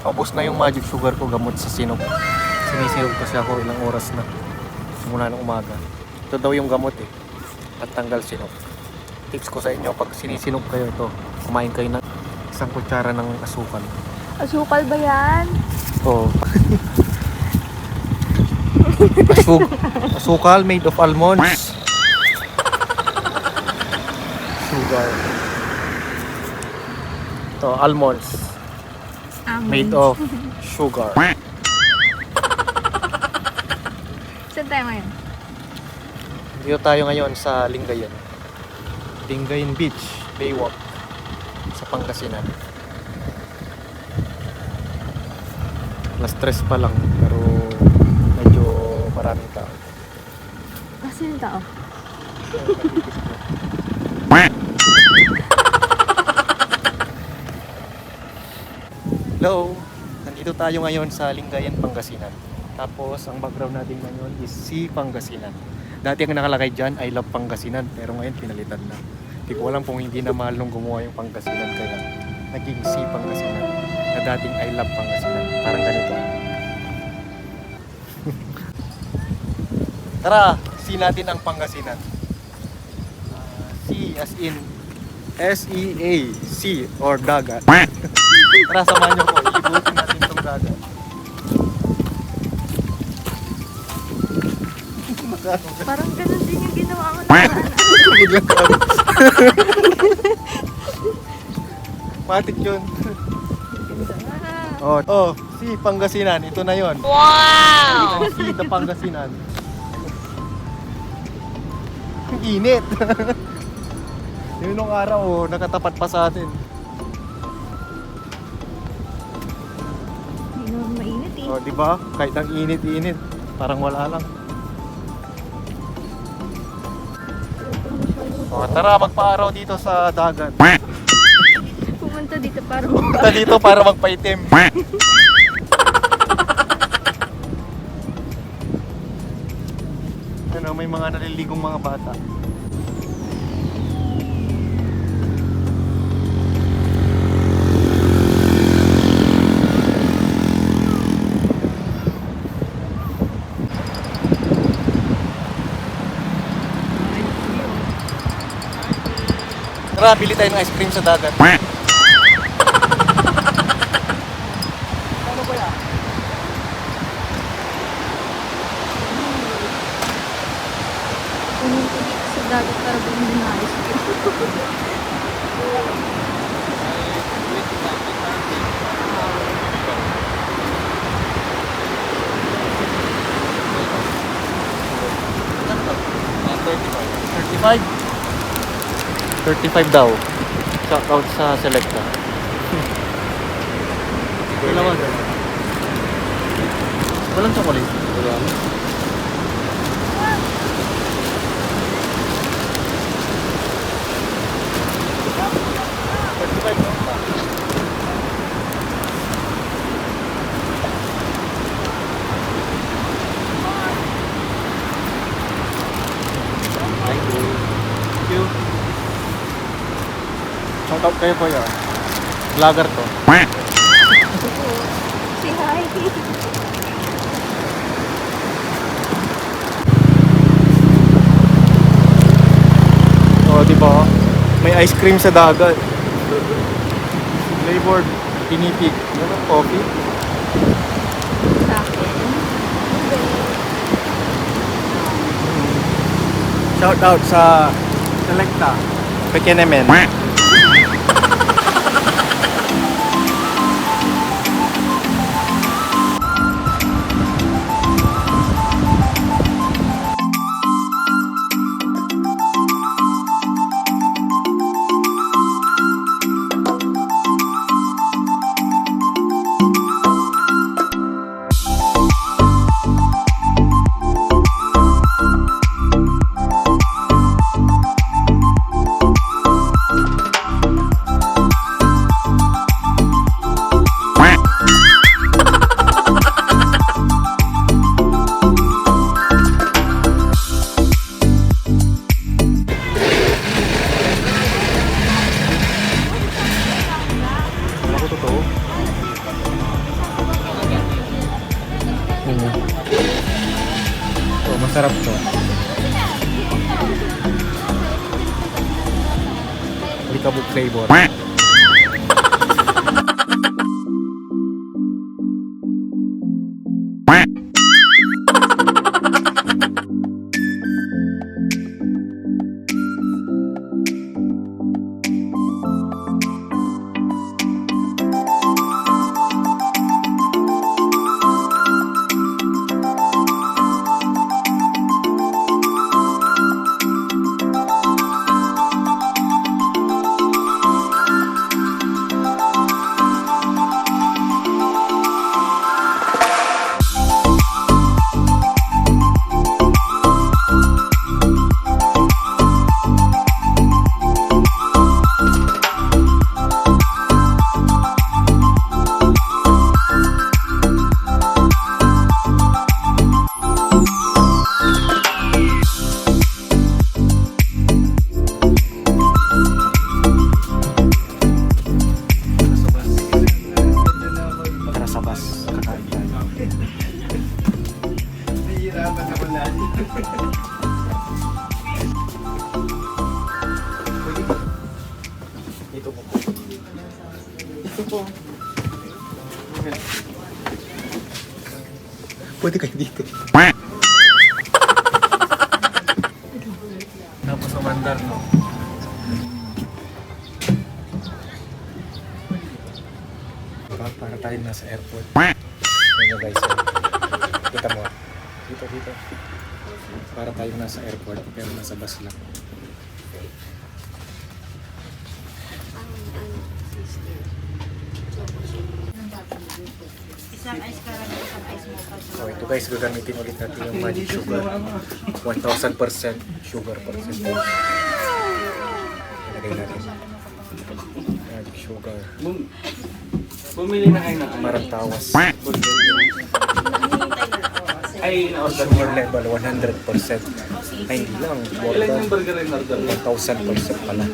Tapos na yung magic sugar ko gamot sa sinok. Sinisinog kasi ako ilang oras na. Simula ng umaga. Ito daw yung gamot eh. At tanggal sinok. Tips ko sa inyo, pag sinisinog kayo ito, kumain kayo ng isang kutsara ng asukal. Asukal ba yan? Oo. Asukal made of almonds. Sugar. Ito, almonds. Made of sugar. Saan tayo ngayon? Dito tayo ngayon sa Lingayen. Lingayen Beach, Baywalk. Sa Pangasinan. Alas 3 pa lang, pero medyo maraming tao. Kasi yung tao. Hello! Nandito tayo ngayon sa Lingayen, Pangasinan. Tapos, ang background natin ngayon is Sea Pangasinan. Dati ang nakalagay dyan, I love Pangasinan, pero ngayon pinalitan na. Hindi ko alam kung hindi na mahal nung gumawa yung Pangasinan, kaya naging Sea Pangasinan. Na dating I love Pangasinan. Parang ganito. Tara, see natin ang Pangasinan. Sea as in S-E-A, sea or dagat. Tara, samahan niyo ko. Ibutin natin itong dagat. Parang ganun din yung ginawa ko nakaraan. Biglang ka. Matik yun. Oh, si Pangasinan. Ito na yun. Wow! Si the Pangasinan. Ang init. Yun nung araw, nakatapat pa sa atin. Hindi naman mainit eh. Oh, di ba? Kahit ang init-init, parang wala lang. Oh, tara, magpa-araw dito sa dagat. Pumunta dito para Punta dito para magpaitim. Ano, may mga naliligong mga bata. Tara, bili tayo ng ice cream sa dagat. Ano ba yan? pumunta dito sa dagat para bumili ng ice cream. $35? $35 daw. Shout out sa Selecta. Dalawa daw. Walang chocolate. Wala. Thank you. Shout out kayo po yun. Vlogger to. Say hi. Oh, di ba? May ice cream sa dagat. Flavored pinipig. Ano, coffee? Sa akin. Shout out sa Selecta. Pekenemen. nyo. Oh, masarap to. Alikabok flavor. Tara sa bus, kakain tayo. Dito po. Dito po. Pwede kayo dito. Tapos sa mandar, no? Para tayo nasa airport. Ayan guys. Kita mo. Dito. Para tayo nasa airport pero nasa bus lang. Isang ice caramel, isang ice mocha. So ito guys, gagamitin ulit natin yung magic sugar. 1000% sugar percentage. Ilagay natin. Magic sugar. Bumili na kayo ng Parang tawas. Ay, na-order Sugar level 100%. Ay, hindi lang. More Ilan than yung burger in order? 1000% pala.